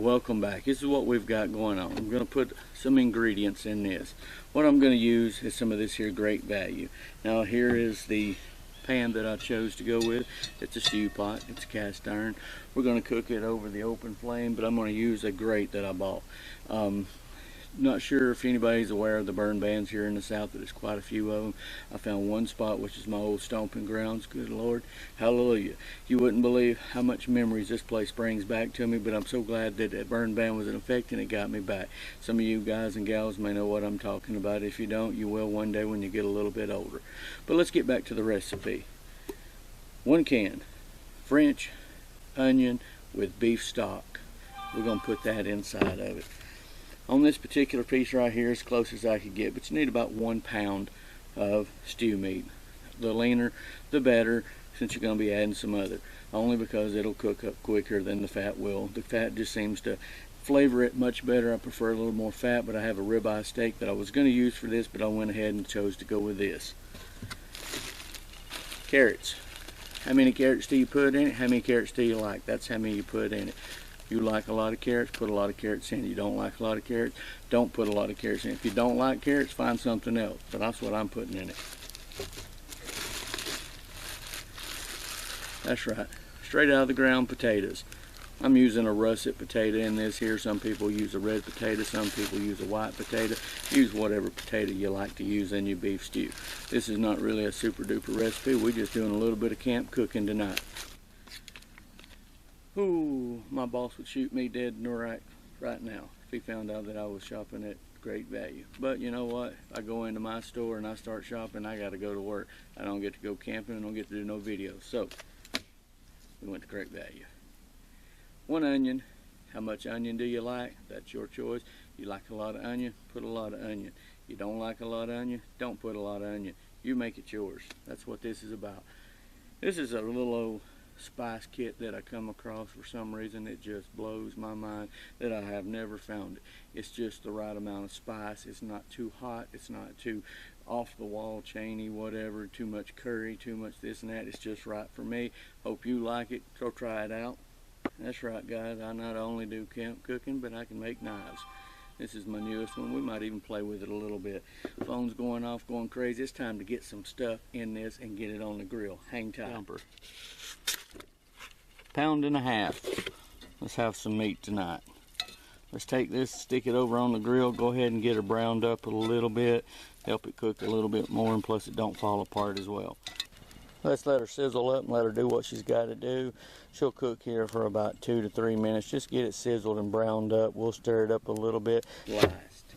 welcome back. This is what we've got going on. I'm going to put some ingredients in this. What I'm going to use is some of this here Great Value. Now here is the pan that I chose to go with. It's a stew pot. It's cast iron. We're going to cook it over the open flame, but I'm going to use a grate that I bought. Not sure if anybody's aware of the burn bans here in the South, but there's quite a few of them. I found one spot, which is my old stomping grounds. Good Lord, hallelujah. You wouldn't believe how much memories this place brings back to me, but I'm so glad that that burn ban was in effect and it got me back. Some of you guys and gals may know what I'm talking about. If you don't, you will one day when you get a little bit older. But let's get back to the recipe. 1 can French onion with beef stock. We're going to put that inside of it. On this particular piece right here, as close as I could get, but you need about 1 pound of stew meat. The leaner, the better, since you're going to be adding some other. Only because it'll cook up quicker than the fat will. The fat just seems to flavor it much better. I prefer a little more fat, but I have a ribeye steak that I was going to use for this, but I went ahead and chose to go with this. Carrots. How many carrots do you put in it? How many carrots do you like? That's how many you put in it. You like a lot of carrots, put a lot of carrots in. You don't like a lot of carrots, don't put a lot of carrots in. If you don't like carrots, find something else. But that's what I'm putting in it. That's right. Straight out of the ground potatoes. I'm using a russet potato in this here. Some people use a red potato, some people use a white potato. Use whatever potato you like to use in your beef stew. This is not really a super duper recipe. We're just doing a little bit of camp cooking tonight. Ooh, my boss would shoot me dead in the right now if he found out that I was shopping at Great Value. But you know what? I go into my store and I start shopping, I got to go to work. I don't get to go camping, I don't get to do no videos. So, we went to Great Value. 1 onion. How much onion do you like? That's your choice. You like a lot of onion? Put a lot of onion. You don't like a lot of onion? Don't put a lot of onion. You make it yours. That's what this is about. This is a little old spice kit that I come across. For some reason it just blows my mind that I have never found it. It's just the right amount of spice. It's not too hot, it's not too off the wall, chainy, whatever, too much curry, too much this and that. It's just right for me. Hope you like it. Go try it out. That's right, guys, I not only do camp cooking, but I can make knives. This is my newest one. We might even play with it a little bit. Phone's going off, going crazy. It's time to get some stuff in this and get it on the grill. Hang tight. 1.5 pounds. Let's have some meat tonight. Let's take this, stick it over on the grill, go ahead and get her browned up a little bit, help it cook a little bit more, and plus it don't fall apart as well. Let's let her sizzle up and let her do what she's got to do. She'll cook here for about 2 to 3 minutes. Just get it sizzled and browned up. We'll stir it up a little bit. Last.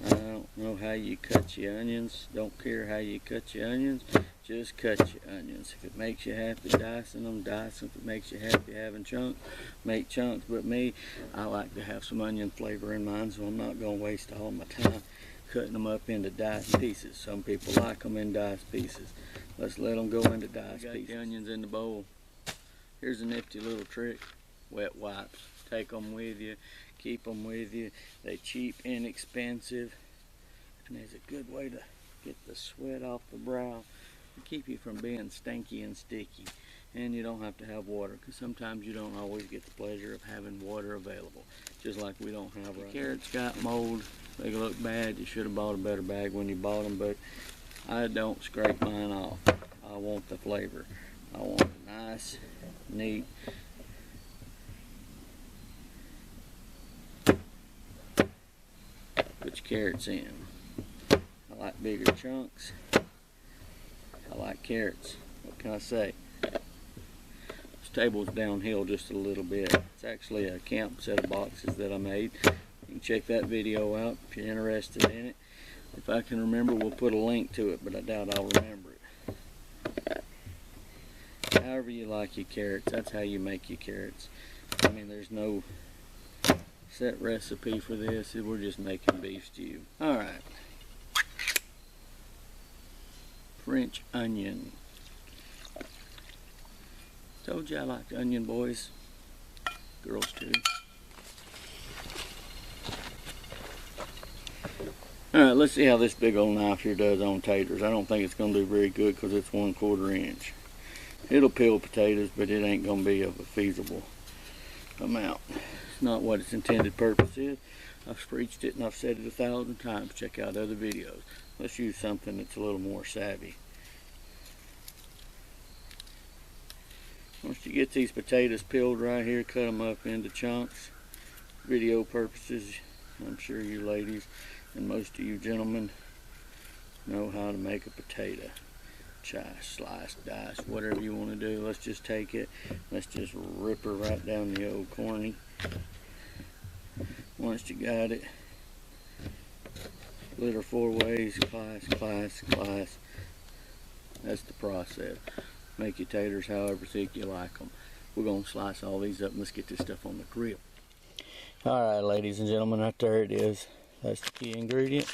I don't know how you cut your onions. Don't care how you cut your onions. Just cut your onions. If it makes you happy dicing them, dice them. If it makes you happy having chunks, make chunks. But me, I like to have some onion flavor in mine, so I'm not going to waste all my time cutting them up into diced pieces. Some people like them in diced pieces. Let's let them go into diced pieces. The onions in the bowl. Here's a nifty little trick. Wet wipes. Take them with you. Keep them with you. They're cheap, inexpensive, and there's a good way to get the sweat off the brow and keep you from being stinky and sticky. And you don't have to have water, because sometimes you don't always get the pleasure of having water available, just like we don't have right now. Carrots got mold. They look bad. You should have bought a better bag when you bought them, but I don't scrape mine off. I want the flavor. I want it nice, neat. Put your carrots in. I like bigger chunks. I like carrots. What can I say? This table's downhill just a little bit. It's actually a camp set of boxes that I made. You can check that video out if you're interested in it. If I can remember, we'll put a link to it, but I doubt I'll remember it. However you like your carrots, that's how you make your carrots. I mean, there's no set recipe for this. We're just making beef stew. Alright. French onion. Told you I like onion, boys. Girls too. Alright, let's see how this big old knife here does on taters. I don't think it's going to do very good because it's 1/4 inch. It'll peel potatoes, but it ain't gonna be of a feasible amount. It's not what its intended purpose is. I've preached it and I've said it 1,000 times. Check out other videos. Let's use something that's a little more savvy. Once you get these potatoes peeled right here, cut them up into chunks. Video purposes, I'm sure you ladies and most of you gentlemen know how to make a potato. Slice, dice, whatever you want to do. Let's just take it. Let's just rip her right down the old corny. Once you got it, split her 4 ways, slice. That's the process. Make your taters however thick you like them. We're going to slice all these up and let's get this stuff on the grill. Alright, ladies and gentlemen, right there it is. That's the key ingredient.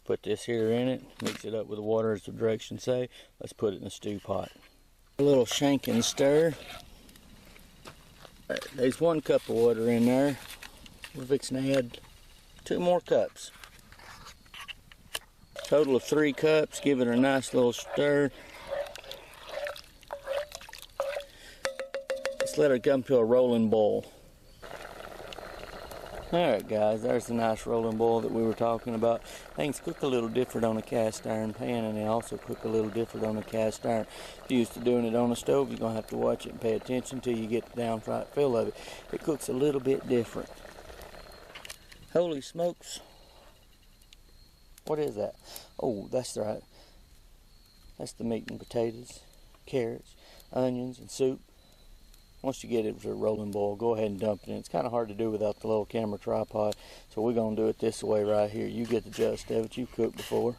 Put this here in it, mix it up with the water as the directions say. Let's put it in a stew pot. A little shake and stir. Right, there's 1 cup of water in there. We're fixing to add 2 more cups. Total of 3 cups. Give it a nice little stir. Let's let it come to a rolling boil. Alright guys, there's the nice rolling boil that we were talking about. Things cook a little different on a cast iron pan, and they also cook a little different on a cast iron. If you're used to doing it on a stove, you're going to have to watch it and pay attention until you get the downright feel of it. It cooks a little bit different. Holy smokes. What is that? Oh, that's right. That's the meat and potatoes, carrots, onions, and soup. Once you get it to a rolling boil, go ahead and dump it in. It's kind of hard to do without the little camera tripod, so we're going to do it this way right here. You get the gist of it. You've cooked before.